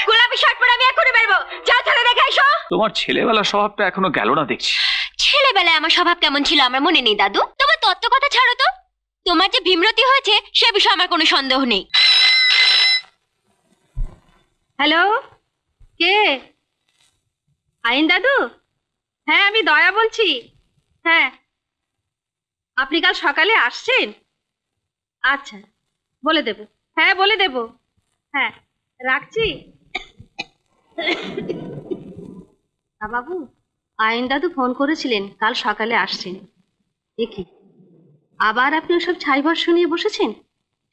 গোলাপি শার্ট পরে আমি এখনই বেরবো। যাও ছেলে দেখে এসো। তোমার ছেলেবেলার স্বভাবটা এখনো গেল না দেখছি। ছেলেবেলায় আমার স্বভাব কেমন ছিল আমার মনে নেই দাদু। তোমার তত্ত্ব কথা ছাড়ো তো, তোমার যে ভীমরতি হয়েছে সে বিষয়ে আমার কোনো সন্দেহ নেই। হ্যালো, কে? আইন দাদু? হ্যাঁ, আমি দয়া বলছি। হ্যাঁ, আপনি কাল সকালে আসছেন? আচ্ছা, বলে দেব। হ্যাঁ, বলে দেব। হ্যাঁ, রাখছি। বাবু, আইন দাদু ফোন করেছিলেন, কাল সকালে আসছেন। দেখি, আবার আপনি ওসব ছাইবর্ষ নিয়ে বসেছেন?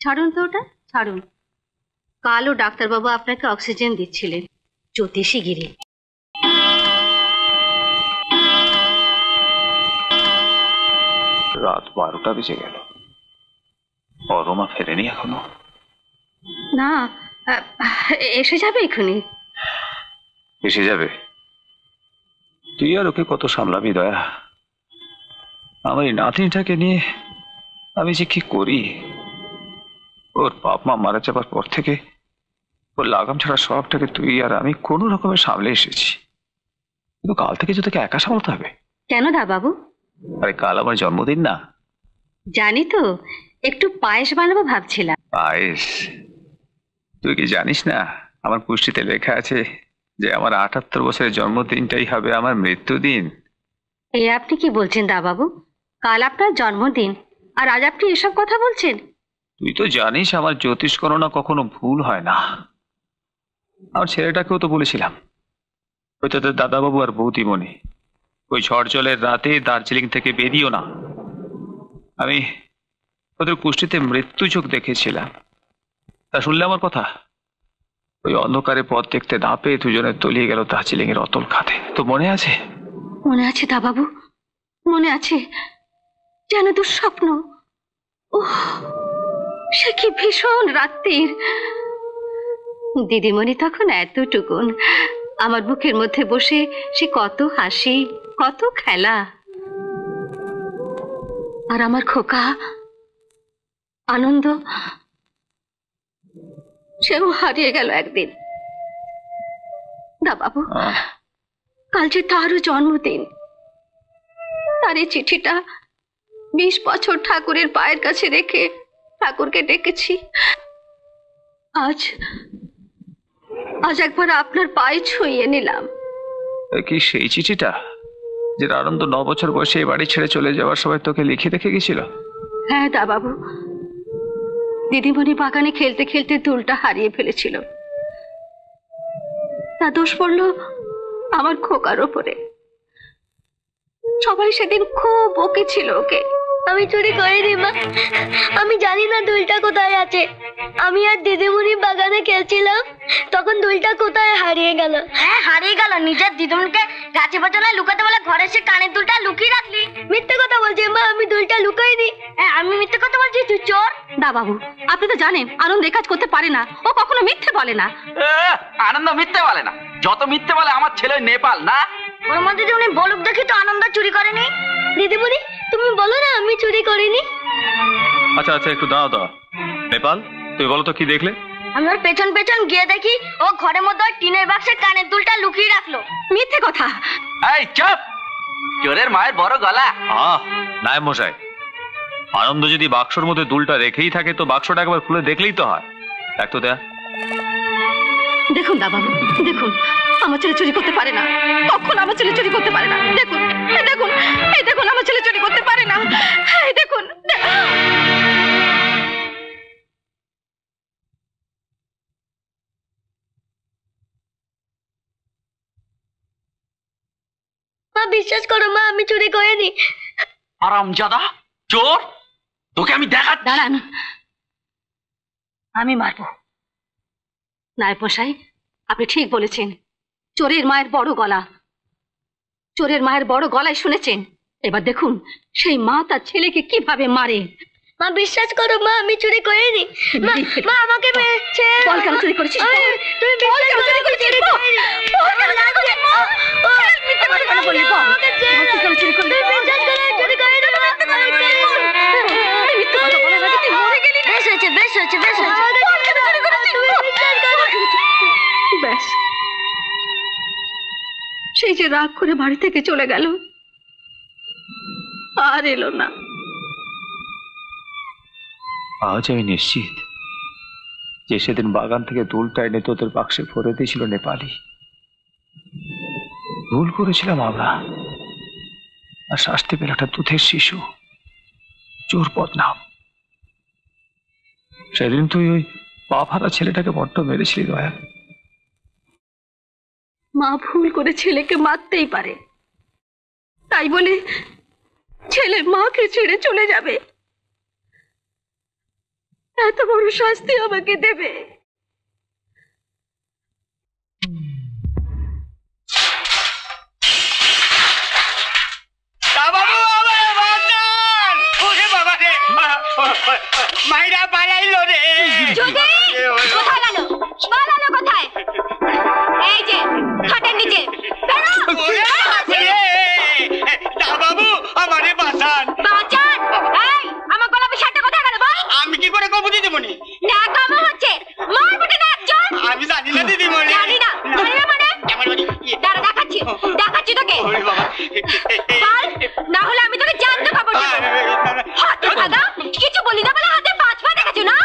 ছাড়ুন তো ওটা, ছাড়ুন। কালও ডাক্তারবাবু আপনাকে অক্সিজেন দিচ্ছিলেন, জ্যোতিষীগিরি। রাত 12টা বেজে গেল, অরমা ফেরেনি এখনো। না, এসে যাবে এখুনি। এসে যাবে? তুই আর ওকে কত সামলাবি দয়া? আমার এই নাতনিটাকে নিয়ে আমি যে কি করি। ওর বাপ মা মারা যাবার পর থেকে ওর লাগাম ছাড়া সবটাকে তুই আর আমি কোনো রকমের সামলে এসেছি, কিন্তু কাল থেকে যে তোকে একা সামলাতে হবে। কেন দা বাবু? আরে কাল আমার জন্মদিন না? জানি তো, একটু পায়েস বানাবো ভাবছিলাম। পায়েস? তুই কি জানিস না আমার পুষ্টিতে লেখা আছে যে আমার 78 বছরের জন্মদিনটাই হবে আমার মৃত্যুদিন। এই আপনি কি বলছেন দা বাবু? কাল আপনার জন্মদিন আর আজ আপনি এসব কথা বলছেন? তুই তো জানিস আমার জ্যোতিষ গণনা কখনো ভুল হয় না। আমার ছেলেটাকেও তো বলেছিলাম, ওই তোদের দাদাবাবু আর বৌদিমণি ওই ঝড় জলের রাতে দার্জিলিং থেকে বেরিয়েও না। আমি ওদের কুষ্টিতে মৃত্যু চোখ দেখেছিলাম। তা শুনলে আমার কথা? ওই অন্ধকারে পথ দেখতে না পেয়ে দুজনে তলিয়ে গেল দার্জিলিং এর অতল খাতে। তো মনে আছে? মনে আছে দা বাবু, মনে আছে। যেন দুঃস্বপ্ন। ওহ, সে কি ভীষণ রাত্রির। দিদিমণি তখন এতটুকুন, আমার বুকের মধ্যে বসে সে কত হাসি, কত খেলা। আর আমার খোকা আনন্দ, সেও হারিয়ে গেল একদিন। দা বাবু, কাল যে তারও জন্মদিন। তার এই চিঠিটা 20 বছর ঠাকুরের পায়ের কাছে রেখে ঠাকুরকে ডেকেছি। আজ একবার আপনার পায়ে ছুঁয়ে নিলাম। কি সেই চিঠিটা যে আনন্দ 9 বছর বয়সে এই বাড়ি ছেড়ে চলে যাওয়ার সময় তোকে লিখে রেখে গেছিল? হ্যাঁ দা বাবু, দিদিমণি বাগানে খেলতে খেলতে দুলটা হারিয়ে ফেলেছিল। তা দোষ পড়লো আমার খোকার ওপরে। সবাই সেদিন খুব বকেছিল ওকে। আমি চুরি করিনি মা, আমি জানি না দুলটা কোথায় আছে। আমি আর দিদিমণি বাগানে খেলছিলাম, তখন দুলটা কোথায় হারিয়ে গেল। হ্যাঁ হারিয়ে গেল, নিজের দিদিমণিকে গাছে বাঁচালায় লুকাতে বলে ঘরে এসে কানের দুলটা লুকিয়ে রাখলি। মিথ্যে কথা বলছি মা, আমি দুলটা লুকাইনি। হ্যাঁ আমি মিথ্যে কথা বলছি, তুই চোর। দা বাবু, আপনি তো জানেন আনন্দ এই কাজ করতে পারে না, ও কখনো মিথ্যে বলে না। আনন্দ মিথ্যে বলে না, যত মিথ্যে বলে আমার ছেলে নেপাল না। ওর মধ্যে যদি উনি বলুক দেখি তো আনন্দ চুরি করেনি। দিদিমণি তুমি বলো না আমি চুরি করিনি। আচ্ছা আচ্ছা একটু দাও দাও। নেপাল, তুই বলো তো কি দেখলে? আমি ওর পেছন পেছন গিয়ে দেখি ও ঘরের মধ্যে টিনের বাক্সে কানের দুলটা লুকিয়ে রাখলো। মিথ্যে কথা। এই চুপ, চোরের মায়ের বড় গলা। নায়েব মশাই, আনন্দ যদি বাক্সর মধ্যে দুলটা রেখেই থাকে তো বাক্সটা একবার খুলে দেখলেই তো হয়। দেখ তো দেখ। দেখুন দা বাবু, দেখুন আমার ছেলে চুরি করতে পারে না, কখন আমার ছেলে চুরি করতে পারে না। দেখুন এই দেখুন, এই দেখুন আমার ছেলে চুরি করতে পারে না। এই দেখুন। মা বিশ্বাস করো মা, আমি চুরি করিনি। আরামজাদা চোর, তোকে আমি দেখাচ্ছি। দাঁড়ান, আমি মারবো। নায়েব মশাই, আপনি ঠিক বলেছেন, চোরের মায়ের বড় গলা। চোরের মায়ের বড় গলায় শুনেছেন। এবার দেখুন সেই মা তার ছেলেকে কিভাবে মারে। মা বিশ্বাস করো মা, আমি চুরি করিনি। মা আমাকে মেরেছে। বল কেন চুরি করেছিস? তুমি বিশ্বাস করো চুরি করিনি। বল কেন চুরি করেছিস? মিথ্যে কথা কেন বললি? বল কেন চুরি করলি? বিশ্বাস করো চুরি করিনি। মিথ্যে কথা বলে না, তুই মরে গেলি। বেশ হয়েছে বেশ হয়েছে বেশ হয়েছে। সেই যে রাগ করে বাড়ি থেকে চলে গেল, আর এলো না। আজ আমি নিশ্চিত যে সেদিন বাগান থেকে দুলটা এনে তোদের বাক্সে ভরে দিয়েছিল নেপালি। ভুল করেছিলাম আমরা, আর শাস্তি পেল একটা দুধের শিশু, চোর বদনাম। সেদিন তুই ওই পা ফারা ছেলেটাকে বড্ড মেরেছিলি দয়া। মা ভুল করে ছেলেকে মারতেই পারে, তাই বলে ছেলে মাকে ছেড়ে চলে যাবে? এত বড় শাস্তি আমাকে দেবে? মাইরা পালাইলো রে। কোথায় গেল? পালালো কোথায়? এই যে খাটের নিচে। বাবু আমারে বাঁচান। বাঁচান! এই আমার গোলাপি শার্টটা কোথায় গেল বল? আমি কি করে কবু দিদিমণি? না কামো হচ্ছে, মার বটে না চল। আমি জানি না দিদিমণি। জানি না মানে? দাঁড়া দেখাচ্ছি তোকে। বল, না হলে আমি তোকে জানতে পাবো না। হাতে ভাগা, কিছু বলি না বলে হাতে 5 পা দেখাচ্ছ না?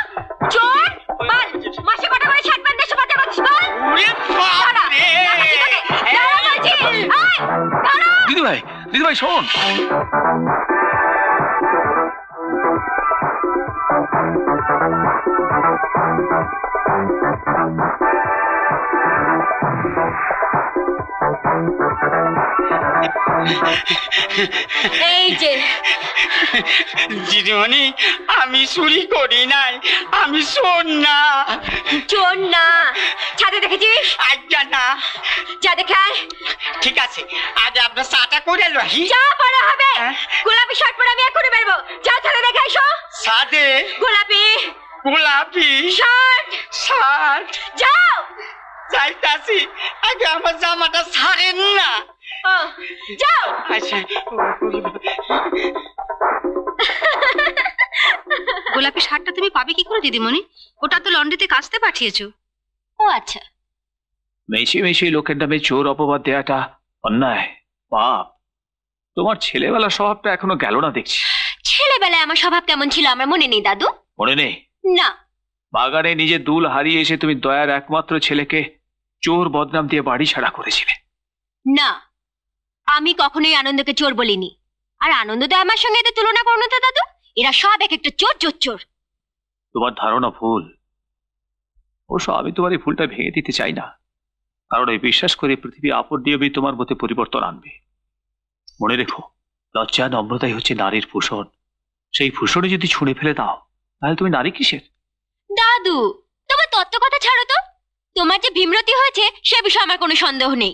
চোর! বল, মাসে কটা করে শার্ট প্যান্ট দেশে পাঠাতে করছিস বল? দাঁড়া, দেখাচ্ছি তোকে। দাঁড়া বলছি। এই, দাঁড়া। দিদিভাই শোন। এই যে দিদিমণি, আমি চুরি করি নাই, আমি চোর না। চোর না, ছাদে দেখেছিস? আজ্ঞা না। যা দেখায়। ঠিক আছে, আজ আপনার চাটা করে লহি। যা পরে হবে। গোলাপি শার্ট পরে আমি এখনই বেরবো। যা ছাদে দেখে এসো। সাদে গোলাপি গোলাপি শার্ট। শার্ট। যাও। যাইতাছি, আগে আমার জামাটা ছাড়েন না। ও, যাও। আচ্ছা। গোলাপি শার্টটা তুমি পাবে কি করে দিদিমণি? ওটা তো লন্ড্রিতে কাচতে পাঠিয়েছো। ও আচ্ছা। মেশি লোকের নামে চোর অপবাদ দেয়াটা অন্যায়, পাপ। তোমার ছেলেবেলার স্বভাবটা এখনো গেল না দেখছি। ছেলেবেলায় আমার স্বভাব কেমন ছিল আমার মনে নেই দাদু। মনে নেই? না। বাগানে নিজে দুল হারিয়ে এসে তুমি দয়ার একমাত্র ছেলেকে চোর বদনাম দিয়ে বাড়ি ছাড়া করেছিলে। না, আমি কখনোই আনন্দকে চোর বলিনি। আর আনন্দ তো আমার সঙ্গে এদের তুলনা করো না তো দাদু। এরা সব এক একটা চোর চোর চোর। তোমার ধারণা ভুল। অবশ্য আমি তোমার এই ভুলটা ভেঙে দিতে চাই না, কারণ এই বিশ্বাস করে পৃথিবী আপদ নিয়মেই তোমার মধ্যে পরিবর্তন আনবে। মনে রেখো, লজ্জা নম্রতাই হচ্ছে নারীর ভূষণ। সেই ভূষণে যদি ছুঁড়ে ফেলে দাও, তাহলে তুমি নারী কিসের? দাদু, তোমার তত্ত্ব কথা ছাড়ো তো। তোমার যে ভীমরতি হয়েছে সে বিষয়ে আমার কোনো সন্দেহ নেই।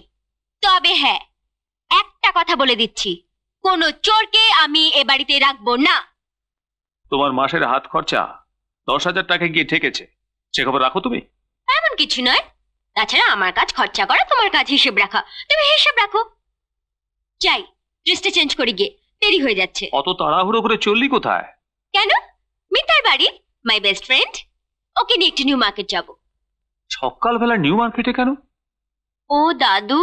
তবে হ্যাঁ, একটা কথা বলে দিচ্ছি, কোনো চোরকে আমি এ বাড়িতে রাখবো না। তোমার মাসের হাত খরচা 10,000 টাকা গিয়ে ঠেকেছে, সে খবর রাখো তুমি? এমন কিছু নয়। তাছাড়া আমার কাজ খরচা করা, তোমার কাজ হিসেব রাখা। তুমি হিসেব রাখো। যাই, ড্রেসটা চেঞ্জ করে গিয়ে, দেরি হয়ে যাচ্ছে। অত তাড়াহুড়ো করে চললি কোথায়? কেন? মিতার বাড়ি, মাই বেস্ট ফ্রেন্ড। ওকে নিয়ে একটু নিউ মার্কেট যাব। সকালবেলা নিউ মার্কেটে কেন? ও দাদু,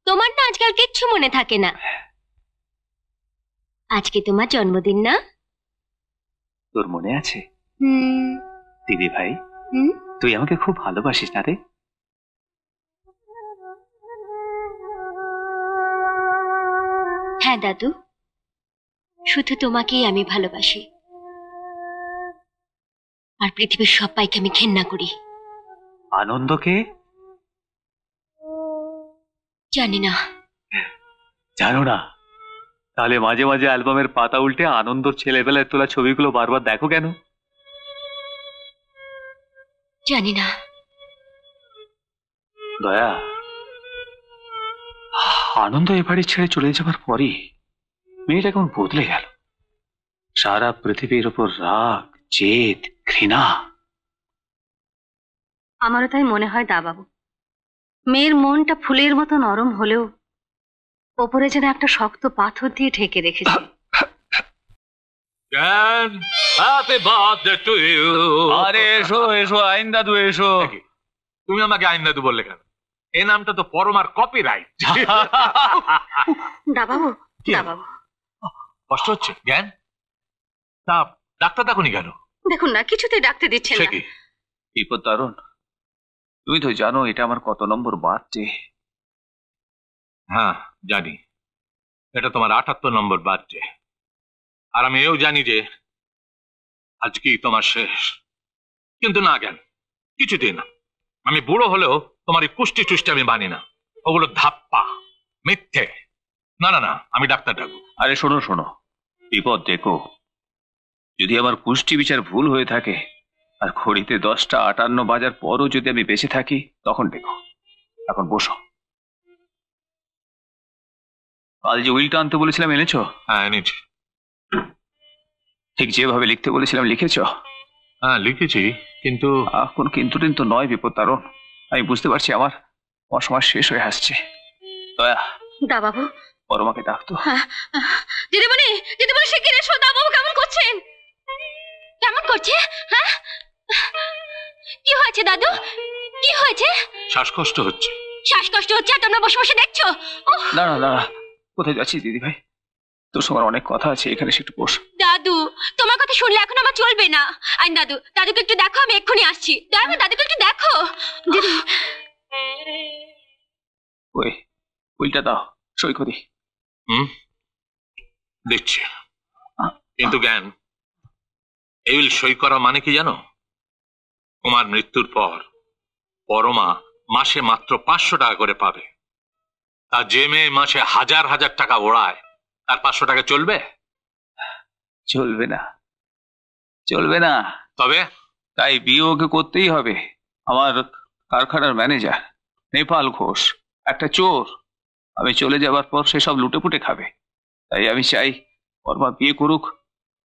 তোমার না আজকাল কিচ্ছু মনে থাকে না। আজকে তোমার জন্মদিন না? তোর মনে আছে? হুম। দিদি ভাই, হুম? তুই আমাকে খুব ভালোবাসিস না রে? হ্যাঁ দাদু, শুধু তোমাকেই আমি ভালোবাসি। আর পৃথিবীর সবাইকে আমি ঘেন্না করি। আনন্দকে? জানি না। জানো না? তাহলে মাঝে মাঝে অ্যালবামের পাতা উল্টে আনন্দর ছেলেবেলায় তোলা ছবিগুলো বারবার দেখো কেন? জানি না। দয়া, আনন্দ এ বাড়ি ছেড়ে চলে যাবার পরই মেয়েটা কেমন বদলে গেল। সারা পৃথিবীর উপর রাগ, জেদ, ঘৃণা। আমারও তাই মনে হয় দা বাবু। মেয়ের মনটা ফুলের মতো নরম হলেও ওপরে যেন একটা শক্ত পাথর দিয়ে ঢেকে রেখেছে। আরে এসো এসো, আইন দাদু এসো। তুমি আমাকে আইন দাদু বললে কেন? এই নামটা তো পরমার কপিরাইট। দাবাবু, কি? দাবাবু, কষ্ট হচ্ছে জ্ঞান? তা ডাক্তার দেখুনি কেন? দেখুন না, কিছুতেই ডাকতে দিচ্ছেন সে না। কি? বিপদ দারুণ, তুমি তো জানো এটা আমার কত নম্বর বার্থডে। হ্যাঁ জানি, এটা তোমার ৭৮ নম্বর বার্থডে। আর আমি এও জানি যে আজকেই তোমার শেষ। কিন্তু না জ্ঞান, কিছুতেই না। আমি বুড়ো হলেও তোমার এই কুষ্টি টুষ্টি আমি মানি না। ওগুলো ধাপ্পা, মিথ্যে। না না না, আমি ডাক্তার ডাকবো। আরে শোনো শোনো বিপদ, দেখো যদি আমার কুষ্টি বিচার ভুল হয়ে থাকে আর ঘড়িতে 10টা 58 বাজার পরও যদি আমি বেঁচে থাকি, তখন দেখো। এখন বসো। কাল যে উইলটা আনতে বলেছিলাম এনেছো? হ্যাঁ এনেছি। ঠিক যেভাবে লিখতে বলেছিলাম লিখেছো? হ্যাঁ লিখেছি, কিন্তু কোনো কিন্তু টিন্তু নয় বিপদ তারণ। আমি বুঝতে পারছি আমার অসময় শেষ হয়ে আসছে। দয়া দাবাবু, পরমাকে ডাকতো। দিদিমণি, দিদিমণি শিগগির এসো। দাবাবু কেমন করছেন? কেমন করছে? হ্যাঁ, কি হয়েছে দাদু? কি হয়েছে? শ্বাসকষ্ট হচ্ছে। শ্বাসকষ্ট হচ্ছে আর তোমরা বসে বসে দেখছো? না না না, কোথায় যাচ্ছিস দিদি ভাই? তোর সঙ্গে আমার অনেক কথা আছে, এখানে এসে একটু বস। দাদু, তোমার কথা শুনলে এখন আমার চলবে না। আইন দাদু, দাদুকে একটু দেখো, আমি এক্ষুনি আসছি। দয়া করে দাদুকে একটু দেখো। দিদি, ওই উইলটা দাও, সই করি। দিচ্ছি। কিন্তু জ্ঞান, এই সই করা মানে কি জানো? তোমার মৃত্যুর পর পরমা মাসে মাত্র 500 টাকা করে পাবে। তা যে মেয়ে মাসে হাজার হাজার টাকা ওড়ায়, তার 500 টাকা চলবে? চলবে না, চলবে না। তবে তাই বিয়ে ওকে করতেই হবে। আমার কারখানার ম্যানেজার নেপাল ঘোষ একটা চোর। আমি চলে যাবার পর সে সব লুটেপুটে খাবে। তাই আমি চাই পরমা বিয়ে করুক,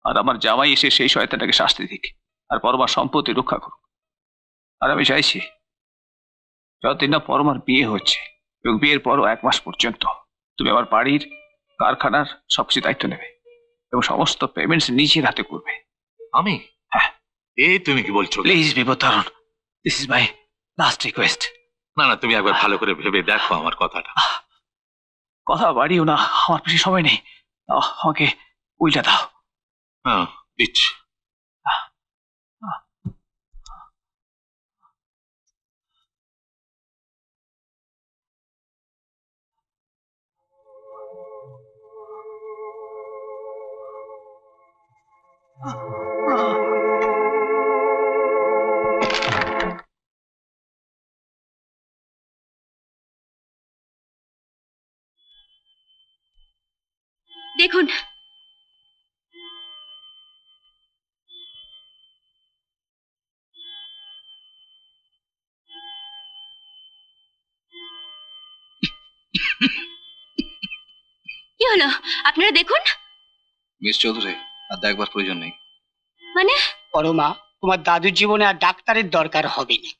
আর আমার জামাই এসে সেই শয়তানটাকে শাস্তি দিক, আর পরমার সম্পত্তি রক্ষা করুক। আর আমি চাইছি যতদিন না পরমার বিয়ে হচ্ছে এবং বিয়ের পরও 1 মাস পর্যন্ত তুমি আমার বাড়ির কারখানার সবকিছু দায়িত্ব নেবে এবং সমস্ত পেমেন্টস নিজের হাতে করবে। আমি? হ্যাঁ। এই তুমি কি বলছো? Please Bipattaran, this is my last request. না না, তুমি একবার ভালো করে ভেবে দেখো আমার কথাটা। কথা বাড়িও না, আমার বেশি সময় নেই। আমাকে উইলটা দাও। হ্যাঁ দিচ্ছি। দেখুন, কি হলো? আপনারা দেখুন। মিস চৌধুরী, আর দেখবার প্রয়োজন নেই। মানে? পরমা, তোমার দাদুর জীবনে আর ডাক্তারের দরকার হবে না।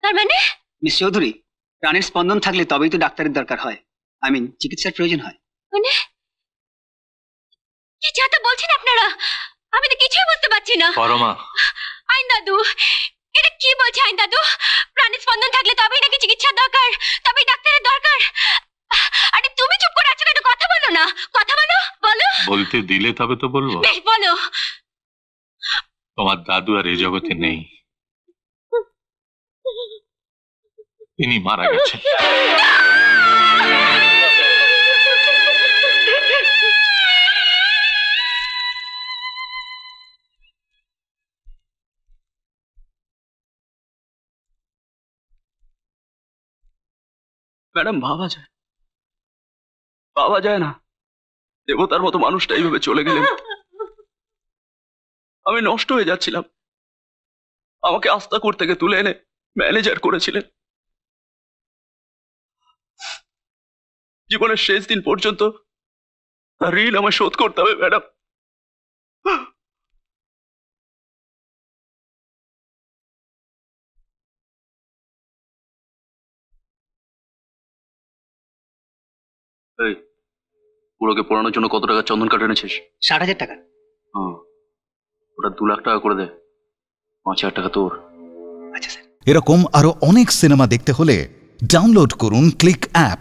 তার মানে? মিস চৌধুরী, প্রাণের স্পন্দন থাকলে তবেই তো ডাক্তারের দরকার হয়। চিকিৎসার প্রয়োজন হয়। মানে কি যাতা বলছেন আপনারা? আমি তো কিছুই বুঝতে পারছি না। পরমা, আইন দাদু, এটা কি বলছে আইন দাদু? প্রাণের স্পন্দন থাকলে তবেই নাকি চিকিৎসার দরকার, তবেই ডাক্তারের দরকার। আরে তুমি চুপ করে আছো কেন? কথা বলো না, কথা বলো, বলো। বলতে দিলে তবে তো বলবো। বেশ বলো। তোমার দাদু আর এই জগতে নেই, তিনি মারা গেছেন। ম্যাডাম, ভাবা যায় না, দেবতার মতো মানুষটা এইভাবে চলে গেলেন। আমি নষ্ট হয়ে যাচ্ছিলাম। আমাকে আস্তাকুর থেকে তুলে এনে ম্যানেজার করেছিলেন। জীবনের শেষ দিন পর্যন্ত তার ঋণ আমায় শোধ করতে হবে ম্যাডাম। এই পুরোকে পড়ানোর জন্য কত টাকা চন্দন কাঠ এনেছিস? 60,000 টাকা। ওটা 2 লাখ টাকা করে দে। 5,000 টাকা তোর। আচ্ছা স্যার। এরকম আরো অনেক সিনেমা দেখতে হলে ডাউনলোড করুন ক্লিক অ্যাপ।